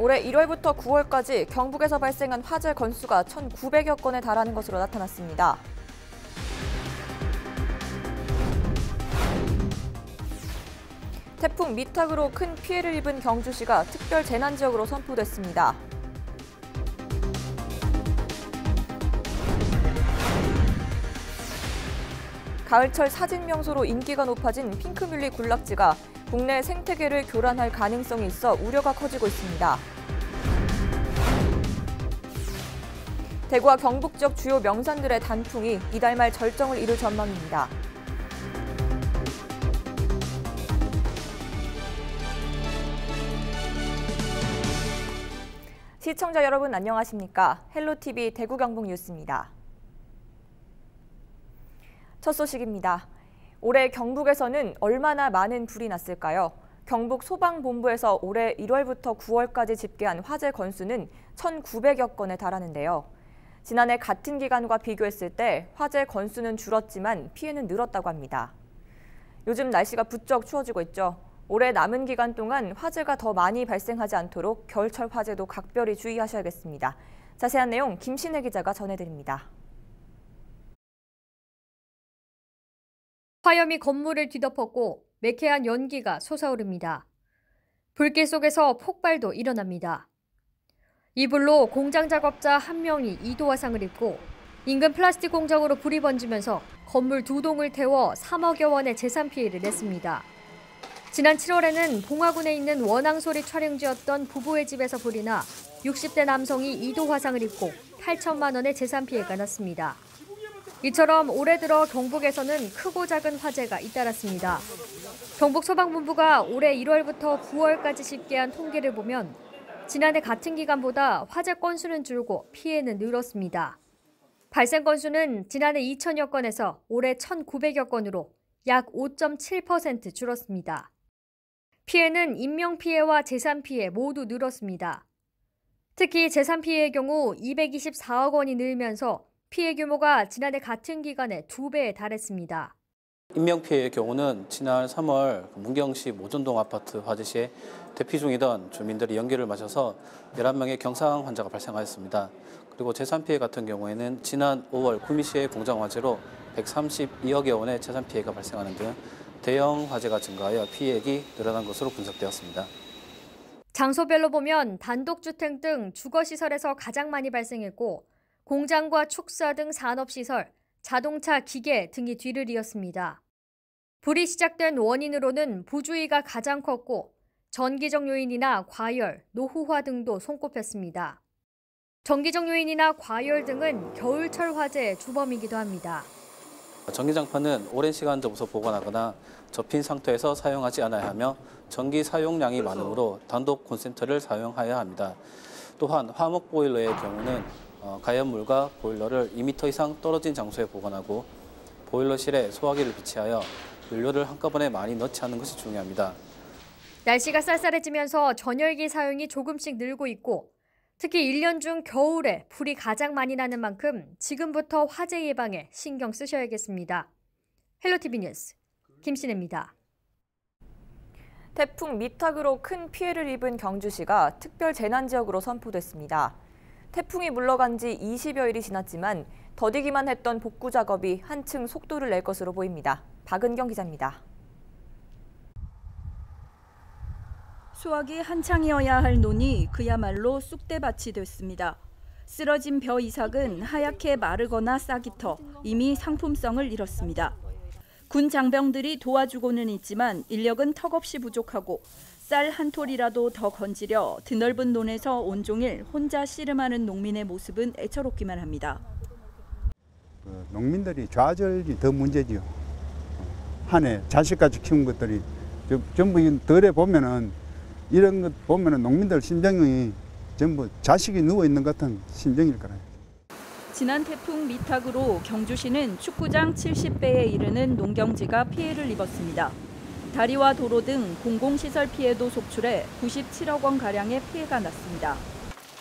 올해 1월부터 9월까지 경북에서 발생한 화재 건수가 1,900여 건에 달하는 것으로 나타났습니다. 태풍 미탁으로 큰 피해를 입은 경주시가 특별 재난지역으로 선포됐습니다. 가을철 사진 명소로 인기가 높아진 핑크뮬리 군락지가 국내 생태계를 교란할 가능성이 있어 우려가 커지고 있습니다. 대구와 경북 지역 주요 명산들의 단풍이 이달 말 절정을 이룰 전망입니다. 시청자 여러분 안녕하십니까? 헬로TV 대구 경북 뉴스입니다. 첫 소식입니다. 올해 경북에서는 얼마나 많은 불이 났을까요? 경북 소방본부에서 올해 1월부터 9월까지 집계한 화재 건수는 1,900여 건에 달하는데요. 지난해 같은 기간과 비교했을 때 화재 건수는 줄었지만 피해는 늘었다고 합니다. 요즘 날씨가 부쩍 추워지고 있죠. 올해 남은 기간 동안 화재가 더 많이 발생하지 않도록 겨울철 화재도 각별히 주의하셔야겠습니다. 자세한 내용 김신혜 기자가 전해드립니다. 화염이 건물을 뒤덮었고 매캐한 연기가 솟아오릅니다. 불길 속에서 폭발도 일어납니다. 이 불로 공장 작업자 1명이 2도 화상을 입고 인근 플라스틱 공장으로 불이 번지면서 건물 2동을 태워 3억여 원의 재산 피해를 냈습니다. 지난 7월에는 봉화군에 있는 원앙소리 촬영지였던 부부의 집에서 불이 나 60대 남성이 2도 화상을 입고 8천만 원의 재산 피해가 났습니다. 이처럼 올해 들어 경북에서는 크고 작은 화재가 잇따랐습니다. 경북 소방본부가 올해 1월부터 9월까지 집계한 통계를 보면 지난해 같은 기간보다 화재 건수는 줄고 피해는 늘었습니다. 발생 건수는 지난해 2천여 건에서 올해 1,900여 건으로 약 5.7% 줄었습니다. 피해는 인명피해와 재산피해 모두 늘었습니다. 특히 재산피해의 경우 224억 원이 늘면서 피해 규모가 지난해 같은 기간의 2배에 달했습니다. 인명피해의 경우는 지난 3월 문경시 모전동 아파트 화재 시에 대피 중이던 주민들이 연기를 마셔서 11명의 경상 환자가 발생하였습니다. 그리고 재산피해 같은 경우에는 지난 5월 구미시의 공장 화재로 132억여 원의 재산피해가 발생하는 등 대형 화재가 증가하여 피해액이 늘어난 것으로 분석되었습니다. 장소별로 보면 단독주택 등 주거시설에서 가장 많이 발생했고 공장과 축사 등 산업시설, 자동차, 기계 등이 뒤를 이었습니다. 불이 시작된 원인으로는 부주의가 가장 컸고 전기적 요인이나 과열, 노후화 등도 손꼽혔습니다. 전기적 요인이나 과열 등은 겨울철 화재의 주범이기도 합니다. 전기장판은 오랜 시간 접어서 보관하거나 접힌 상태에서 사용하지 않아야 하며 전기 사용량이 많으므로 단독 콘센트를 사용해야 합니다. 또한 화목 보일러의 경우는 가연물과 보일러를 2m 이상 떨어진 장소에 보관하고 보일러실에 소화기를 비치하여 연료를 한꺼번에 많이 넣지 않는 것이 중요합니다. 날씨가 쌀쌀해지면서 전열기 사용이 조금씩 늘고 있고 특히 1년 중 겨울에 불이 가장 많이 나는 만큼 지금부터 화재 예방에 신경 쓰셔야겠습니다. 헬로TV 뉴스 김신혜입니다. 태풍 미탁으로 큰 피해를 입은 경주시가 특별 재난지역으로 선포됐습니다. 태풍이 물러간 지 20여일이 지났지만 더디기만 했던 복구 작업이 한층 속도를 낼 것으로 보입니다. 박은경 기자입니다. 수확이 한창이어야 할 논이 그야말로 쑥대밭이 됐습니다. 쓰러진 벼 이삭은 하얗게 마르거나 싹이 터 이미 상품성을 잃었습니다. 군 장병들이 도와주고는 있지만 인력은 턱없이 부족하고 쌀 한 톨이라도 더 건지려 드넓은 논에서 온종일 혼자 씨름하는 농민의 모습은 애처롭기만 합니다. 농민들이 좌절이 더 문제지요. 한 해 자식까지 키운 것들이 전부 덜에 보면은 이런 것 보면은 농민들 심정이 전부 자식이 누워 있는 것 같은 심정일 거라요. 지난 태풍 미탁으로 경주시는 축구장 70배에 이르는 농경지가 피해를 입었습니다. 다리와 도로 등 공공시설 피해도 속출해 97억 원가량의 피해가 났습니다.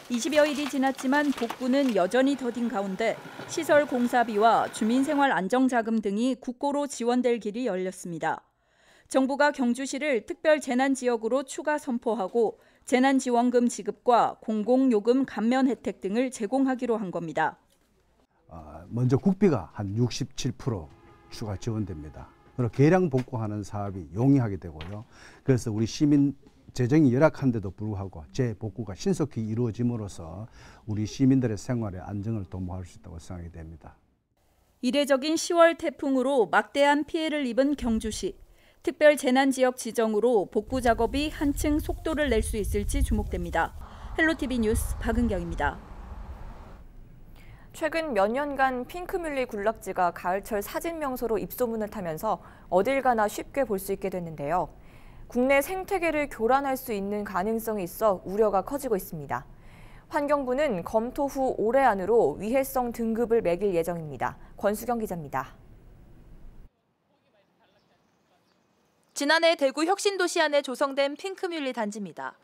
20여일이 지났지만 복구는 여전히 더딘 가운데 시설 공사비와 주민생활 안정자금 등이 국고로 지원될 길이 열렸습니다. 정부가 경주시를 특별 재난 지역으로 추가 선포하고 재난지원금 지급과 공공요금 감면 혜택 등을 제공하기로 한 겁니다. 먼저 국비가 한 67% 추가 지원됩니다. 그리고 계량 복구하는 사업이 용이하게 되고요. 그래서 우리 시민 재정이 열악한데도 불구하고 재복구가 신속히 이루어짐으로써 우리 시민들의 생활의 안정을 도모할 수 있다고 생각이 됩니다. 이례적인 10월 태풍으로 막대한 피해를 입은 경주시. 특별 재난지역 지정으로 복구 작업이 한층 속도를 낼 수 있을지 주목됩니다. 헬로티비 뉴스 박은경입니다. 최근 몇 년간 핑크뮬리 군락지가 가을철 사진 명소로 입소문을 타면서 어딜 가나 쉽게 볼 수 있게 됐는데요. 국내 생태계를 교란할 수 있는 가능성이 있어 우려가 커지고 있습니다. 환경부는 검토 후 올해 안으로 위해성 등급을 매길 예정입니다. 권수경 기자입니다. 지난해 대구 혁신도시 안에 조성된 핑크뮬리 단지입니다.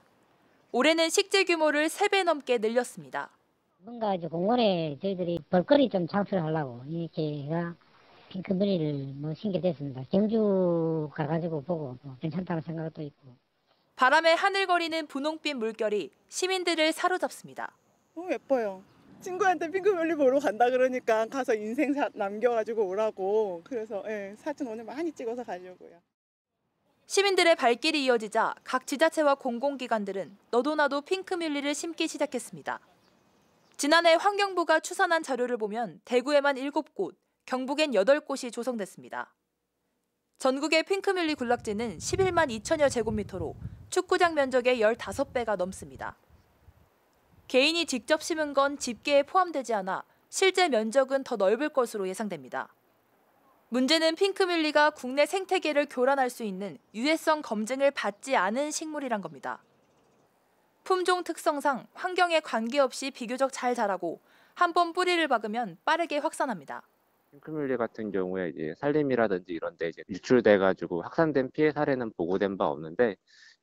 올해는 식재 규모를 3배 넘게 늘렸습니다. 뭔가 이제 공원에 저희들이 볼거리 좀 장수를 하려고 이렇게가 핑크뮬리를 신경됐습니다. 경주 가가지고 보고 괜찮다는 생각도 있고. 바람에 하늘거리는 분홍빛 물결이 시민들을 사로잡습니다. 너무 예뻐요. 친구한테 핑크뮬리 보러 간다 그러니까 가서 인생샷 남겨가지고 오라고. 그래서 사진 오늘 많이 찍어서 가려고요. 시민들의 발길이 이어지자 각 지자체와 공공기관들은 너도나도 핑크뮬리를 심기 시작했습니다. 지난해 환경부가 추산한 자료를 보면 대구에만 7곳, 경북엔 8곳이 조성됐습니다. 전국의 핑크뮬리 군락지는 11만 2천여 제곱미터로 축구장 면적의 15배가 넘습니다. 개인이 직접 심은 건 집계에 포함되지 않아 실제 면적은 더 넓을 것으로 예상됩니다. 문제는 핑크뮬리가 국내 생태계를 교란할 수 있는 유해성 검증을 받지 않은 식물이란 겁니다. 품종 특성상 환경에 관계없이 비교적 잘 자라고 한 번 뿌리를 박으면 빠르게 확산합니다. 핑크뮬리 같은 경우에 이제 산림이라든지 이런 데 이제 유출돼가지고 확산된 피해 사례는 보고된 바 없는데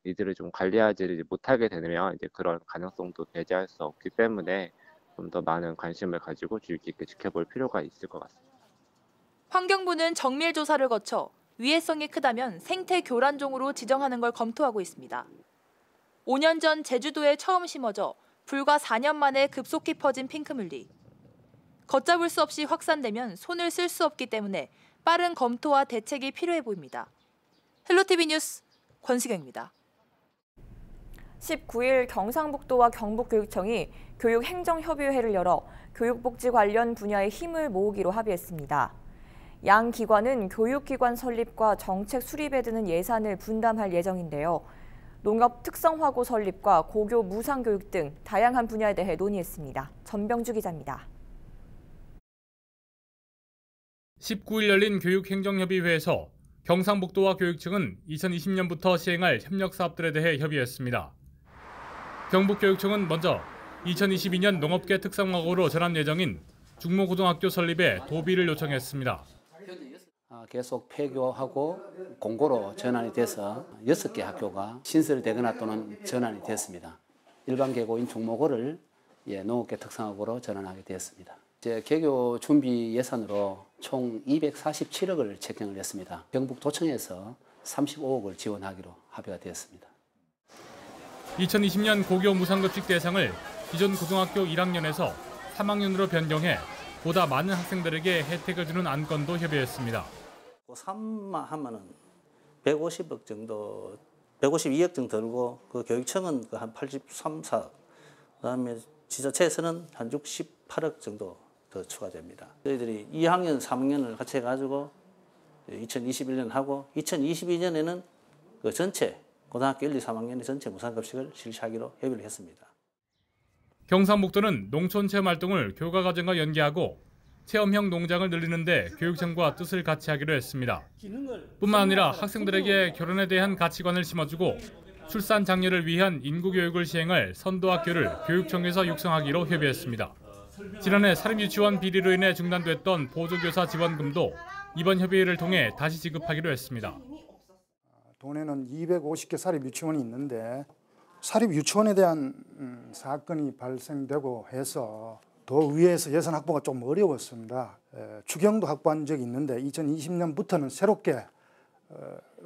이들을 좀 관리하지 못하게 되면 이제 그런 가능성도 배제할 수 없기 때문에 좀 더 많은 관심을 가지고 주의 깊게 지켜볼 필요가 있을 것 같습니다. 환경부는 정밀 조사를 거쳐 위해성이 크다면 생태 교란종으로 지정하는 걸 검토하고 있습니다. 5년 전 제주도에 처음 심어져 불과 4년 만에 급속히 퍼진 핑크뮬리. 걷잡을 수 없이 확산되면 손을 쓸 수 없기 때문에 빠른 검토와 대책이 필요해 보입니다. 헬로티비 뉴스 권수경입니다. 19일 경상북도와 경북교육청이 교육행정협의회를 열어 교육복지 관련 분야의 힘을 모으기로 합의했습니다. 양 기관은 교육기관 설립과 정책 수립에 드는 예산을 분담할 예정인데요. 농업 특성화고 설립과 고교 무상교육 등 다양한 분야에 대해 논의했습니다. 전병주 기자입니다. 19일 열린 교육행정협의회에서 경상북도와 교육청은 2020년부터 시행할 협력 사업들에 대해 협의했습니다. 경북교육청은 먼저 2022년 농업계 특성화고로 전환 예정인 중모고등학교 설립에 도비를 요청했습니다. 계속 폐교하고 공고로 전환이 돼서 6개 학교가 신설되거나 또는 전환이 됐습니다. 일반 계고인 중모고를 농업계 특성화고로 전환하게 되었습니다. 개교 준비 예산으로 총 247억을 책정을 했습니다. 경북도청에서 35억을 지원하기로 합의가 되었습니다. 2020년 고교 무상급식 대상을 기존 고등학교 1학년에서 3학년으로 변경해 보다 많은 학생들에게 혜택을 주는 안건도 협의했습니다. 3만 하면은 150억 정도, 152억 정도 들고 그 교육청은 한 83, 4, 그다음에 지자체에서는 한 68억 정도 더 추가됩니다. 저희들이 2학년, 3학년을 같이 해가지고 2021년 하고 2022년에는 그 전체 고등학교 1, 2, 3학년의 전체 무상급식을 실시하기로 협의를 했습니다. 경상북도는 농촌체험활동을 교과과정과 연계하고 체험형 농장을 늘리는 데 교육청과 뜻을 같이 하기로 했습니다. 뿐만 아니라 학생들에게 결혼에 대한 가치관을 심어주고 출산 장려를 위한 인구교육을 시행할 선도학교를 교육청에서 육성하기로 협의했습니다. 지난해 사립유치원 비리로 인해 중단됐던 보조교사 지원금도 이번 협의회를 통해 다시 지급하기로 했습니다. 동네는 250개 사립유치원이 있는데 사립유치원에 대한 사건이 발생되고 해서 더 위에서 예산 확보가 좀 어려웠습니다. 추경도 확보한 적이 있는데 2020년부터는 새롭게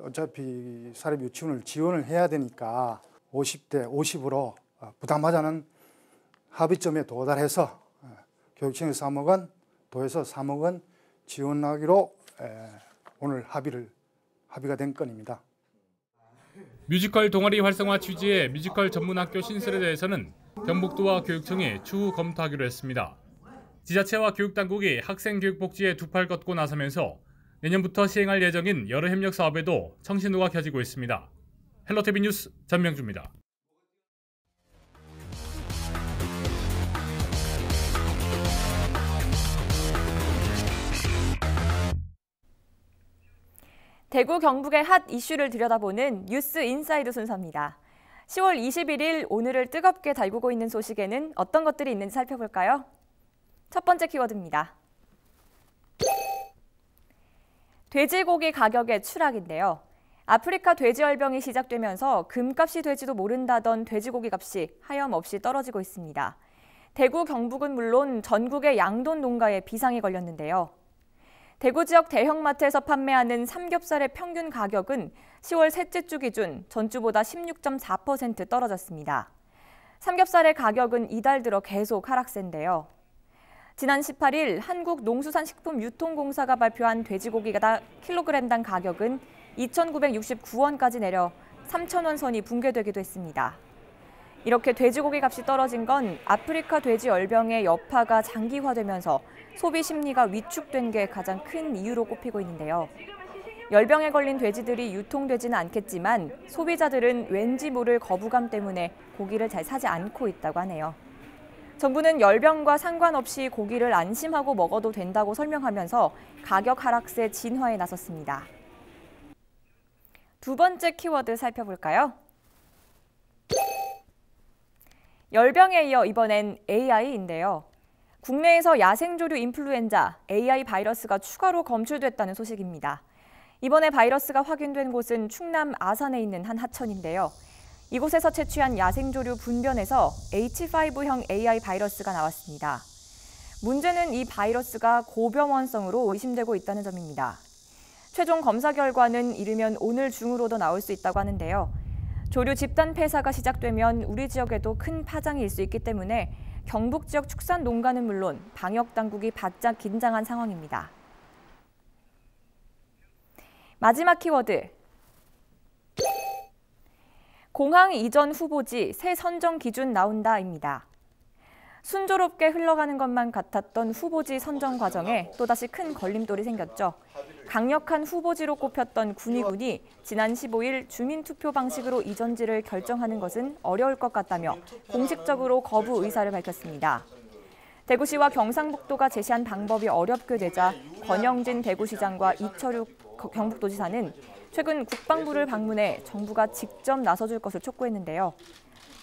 어차피 사립 유치원을 지원을 해야 되니까 50대 50으로 부담하자는 합의점에 도달해서 교육청에서 3억 원, 도에서 3억 원 지원하기로 오늘 합의가 된 건입니다. 뮤지컬 동아리 활성화 취지의 뮤지컬 전문학교 신설에 대해서는 경북도와 교육청이 추후 검토하기로 했습니다. 지자체와 교육당국이 학생교육복지에 두 팔 걷고 나서면서 내년부터 시행할 예정인 여러 협력 사업에도 청신호가 켜지고 있습니다. 헬로티비 뉴스 전명주입니다. 대구 경북의 핫 이슈를 들여다보는 뉴스 인사이드 순서입니다. 10월 21일 오늘을 뜨겁게 달구고 있는 소식에는 어떤 것들이 있는지 살펴볼까요? 첫 번째 키워드입니다. 돼지고기 가격의 추락인데요. 아프리카 돼지열병이 시작되면서 금값이 될지도 모른다던 돼지고기 값이 하염없이 떨어지고 있습니다. 대구, 경북은 물론 전국의 양돈 농가에 비상이 걸렸는데요. 대구 지역 대형마트에서 판매하는 삼겹살의 평균 가격은 10월 셋째 주 기준 전주보다 16.4% 떨어졌습니다. 삼겹살의 가격은 이달 들어 계속 하락세인데요. 지난 18일 한국농수산식품유통공사가 발표한 돼지고기가 킬로그램당 가격은 2,969원까지 내려 3,000원 선이 붕괴되기도 했습니다. 이렇게 돼지고기 값이 떨어진 건 아프리카 돼지열병의 여파가 장기화되면서 소비 심리가 위축된 게 가장 큰 이유로 꼽히고 있는데요. 열병에 걸린 돼지들이 유통되지는 않겠지만 소비자들은 왠지 모를 거부감 때문에 고기를 잘 사지 않고 있다고 하네요. 정부는 열병과 상관없이 고기를 안심하고 먹어도 된다고 설명하면서 가격 하락세 진화에 나섰습니다. 두 번째 키워드 살펴볼까요? 열병에 이어 이번엔 AI인데요. 국내에서 야생조류 인플루엔자 AI 바이러스가 추가로 검출됐다는 소식입니다. 이번에 바이러스가 확인된 곳은 충남 아산에 있는 한 하천인데요. 이곳에서 채취한 야생조류 분변에서 H5형 AI 바이러스가 나왔습니다. 문제는 이 바이러스가 고병원성으로 의심되고 있다는 점입니다. 최종 검사 결과는 이르면 오늘 중으로도 나올 수 있다고 하는데요. 조류 집단 폐사가 시작되면 우리 지역에도 큰 파장이 일 수 있기 때문에 경북 지역 축산 농가는 물론 방역 당국이 바짝 긴장한 상황입니다. 마지막 키워드. 공항 이전 후보지 새 선정 기준 나온다입니다. 순조롭게 흘러가는 것만 같았던 후보지 선정 과정에 또다시 큰 걸림돌이 생겼죠. 강력한 후보지로 꼽혔던 군위군이 지난 15일 주민투표 방식으로 이전지를 결정하는 것은 어려울 것 같다며 공식적으로 거부 의사를 밝혔습니다. 대구시와 경상북도가 제시한 방법이 어렵게 되자 권영진 대구시장과 이철우 경북도지사는 최근 국방부를 방문해 정부가 직접 나서줄 것을 촉구했는데요.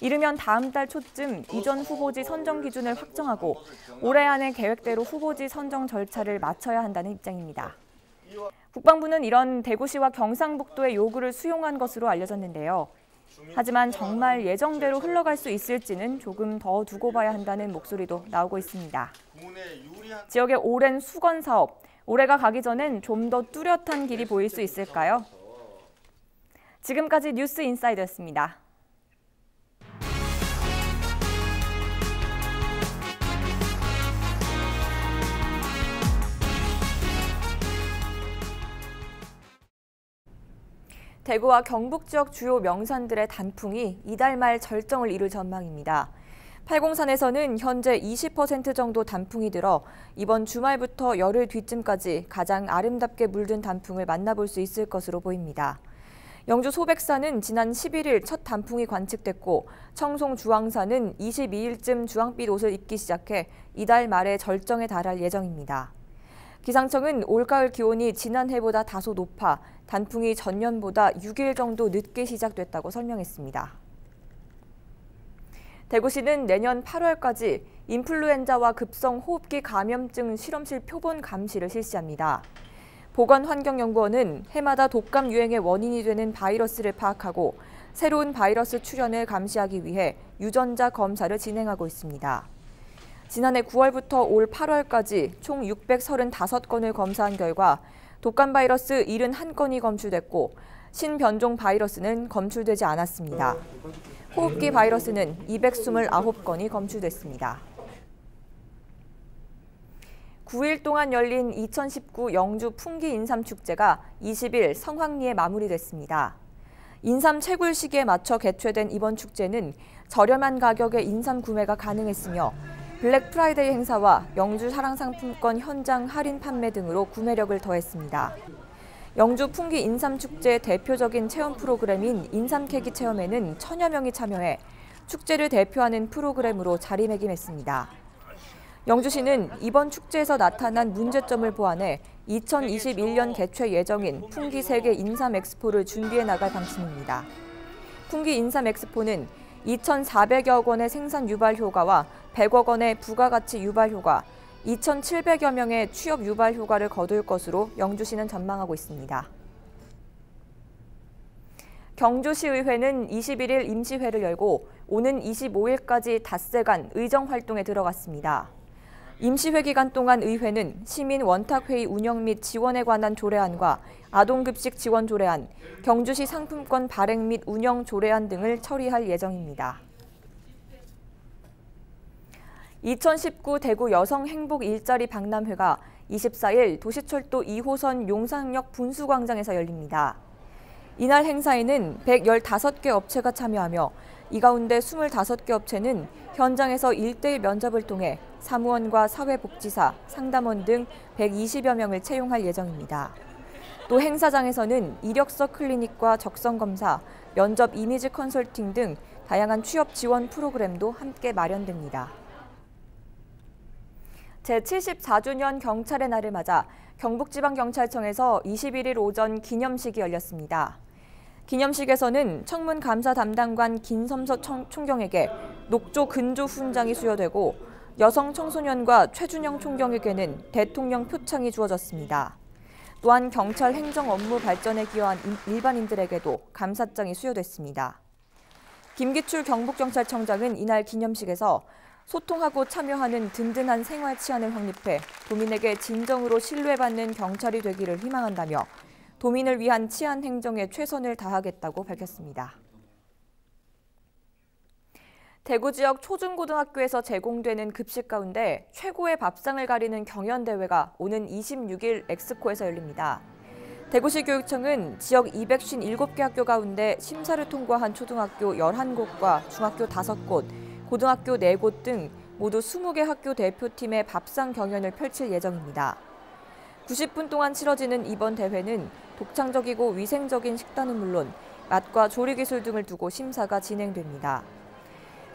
이르면 다음 달 초쯤 이전 후보지 선정 기준을 확정하고 올해 안에 계획대로 후보지 선정 절차를 마쳐야 한다는 입장입니다. 국방부는 이런 대구시와 경상북도의 요구를 수용한 것으로 알려졌는데요. 하지만 정말 예정대로 흘러갈 수 있을지는 조금 더 두고 봐야 한다는 목소리도 나오고 있습니다. 지역의 오랜 수건 사업, 올해가 가기 전엔 좀 더 뚜렷한 길이 보일 수 있을까요? 지금까지 뉴스 인사이드였습니다. 대구와 경북 지역 주요 명산들의 단풍이 이달 말 절정을 이룰 전망입니다. 팔공산에서는 현재 20% 정도 단풍이 들어 이번 주말부터 열흘 뒤쯤까지 가장 아름답게 물든 단풍을 만나볼 수 있을 것으로 보입니다. 영주 소백산은 지난 11일 첫 단풍이 관측됐고 청송 주황산은 22일쯤 주황빛 옷을 입기 시작해 이달 말에 절정에 달할 예정입니다. 기상청은 올가을 기온이 지난해보다 다소 높아 단풍이 전년보다 6일 정도 늦게 시작됐다고 설명했습니다. 대구시는 내년 8월까지 인플루엔자와 급성호흡기 감염증 실험실 표본 감시를 실시합니다. 보건환경연구원은 해마다 독감 유행의 원인이 되는 바이러스를 파악하고 새로운 바이러스 출현을 감시하기 위해 유전자 검사를 진행하고 있습니다. 지난해 9월부터 올 8월까지 총 635건을 검사한 결과 독감 바이러스 71건이 검출됐고 신변종 바이러스는 검출되지 않았습니다. 호흡기 바이러스는 229건이 검출됐습니다. 9일 동안 열린 2019 영주 풍기 인삼축제가 20일 성황리에 마무리됐습니다. 인삼 채굴 시기에 맞춰 개최된 이번 축제는 저렴한 가격에 인삼 구매가 가능했으며 블랙 프라이데이 행사와 영주 사랑상품권 현장 할인 판매 등으로 구매력을 더했습니다. 영주 풍기 인삼축제의 대표적인 체험 프로그램인 인삼 캐기 체험에는 1000여 명이 참여해 축제를 대표하는 프로그램으로 자리매김했습니다. 영주시는 이번 축제에서 나타난 문제점을 보완해 2021년 개최 예정인 풍기 세계 인삼 엑스포를 준비해 나갈 방침입니다. 풍기 인삼 엑스포는 2,400여 원의 생산 유발 효과와 100억 원의 부가가치 유발 효과, 2,700여 명의 취업 유발 효과를 거둘 것으로 영주시는 전망하고 있습니다. 경주시의회는 21일 임시회를 열고 오는 25일까지 닷새간 의정 활동에 들어갔습니다. 임시회 기간 동안 의회는 시민 원탁회의 운영 및 지원에 관한 조례안과 아동급식 지원 조례안, 경주시 상품권 발행 및 운영 조례안 등을 처리할 예정입니다. 2019 대구 여성 행복 일자리 박람회가 24일 도시철도 2호선 용산역 분수광장에서 열립니다. 이날 행사에는 115개 업체가 참여하며 이 가운데 25개 업체는 현장에서 1:1 면접을 통해 사무원과 사회복지사, 상담원 등 120여 명을 채용할 예정입니다. 또 행사장에서는 이력서 클리닉과 적성검사, 면접 이미지 컨설팅 등 다양한 취업 지원 프로그램도 함께 마련됩니다. 제74주년 경찰의 날을 맞아 경북지방경찰청에서 21일 오전 기념식이 열렸습니다. 기념식에서는 청문 감사 담당관 김섬서 총경에게 녹조 근조 훈장이 수여되고 여성 청소년과 최준영 총경에게는 대통령 표창이 주어졌습니다. 또한 경찰 행정 업무 발전에 기여한 일반인들에게도 감사장이 수여됐습니다. 김기출 경북경찰청장은 이날 기념식에서 소통하고 참여하는 든든한 생활 치안을 확립해 도민에게 진정으로 신뢰받는 경찰이 되기를 희망한다며 도민을 위한 치안 행정에 최선을 다하겠다고 밝혔습니다. 대구 지역 초중고등학교에서 제공되는 급식 가운데 최고의 밥상을 가리는 경연대회가 오는 26일 엑스코에서 열립니다. 대구시 교육청은 지역 257개 학교 가운데 심사를 통과한 초등학교 11곳과 중학교 5곳, 고등학교 4곳 등 모두 20개 학교 대표팀의 밥상 경연을 펼칠 예정입니다. 90분 동안 치러지는 이번 대회는 독창적이고 위생적인 식단은 물론 맛과 조리 기술 등을 두고 심사가 진행됩니다.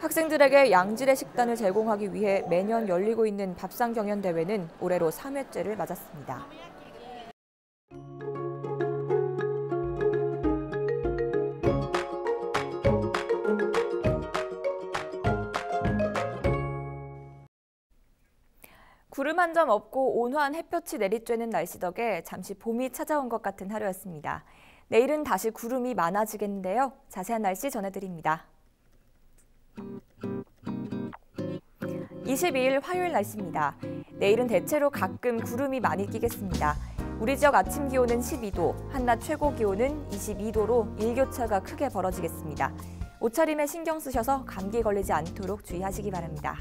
학생들에게 양질의 식단을 제공하기 위해 매년 열리고 있는 밥상 경연 대회는 올해로 3회째를 맞았습니다. 구름 한 점 없고 온화한 햇볕이 내리쬐는 날씨 덕에 잠시 봄이 찾아온 것 같은 하루였습니다. 내일은 다시 구름이 많아지겠는데요. 자세한 날씨 전해드립니다. 22일 화요일 날씨입니다. 내일은 대체로 가끔 구름이 많이 끼겠습니다. 우리 지역 아침 기온은 12도, 한낮 최고 기온은 22도로 일교차가 크게 벌어지겠습니다. 옷차림에 신경 쓰셔서 감기 걸리지 않도록 주의하시기 바랍니다.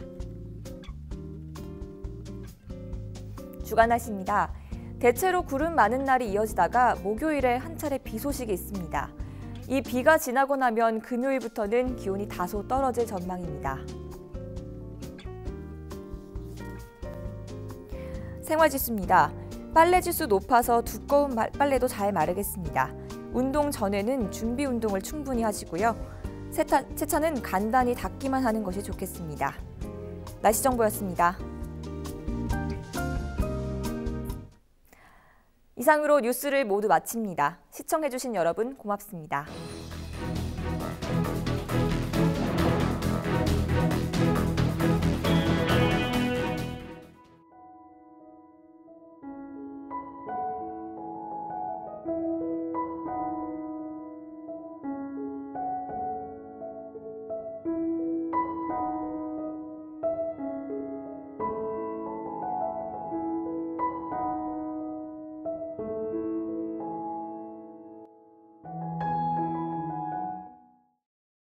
주간 날씨입니다. 대체로 구름 많은 날이 이어지다가 목요일에 한 차례 비 소식이 있습니다. 이 비가 지나고 나면 금요일부터는 기온이 다소 떨어질 전망입니다. 생활지수입니다. 빨래지수 높아서 두꺼운 빨래도 잘 마르겠습니다. 운동 전에는 준비 운동을 충분히 하시고요. 세차는 간단히 닦기만 하는 것이 좋겠습니다. 날씨 정보였습니다. 이상으로 뉴스를 모두 마칩니다. 시청해주신 여러분 고맙습니다.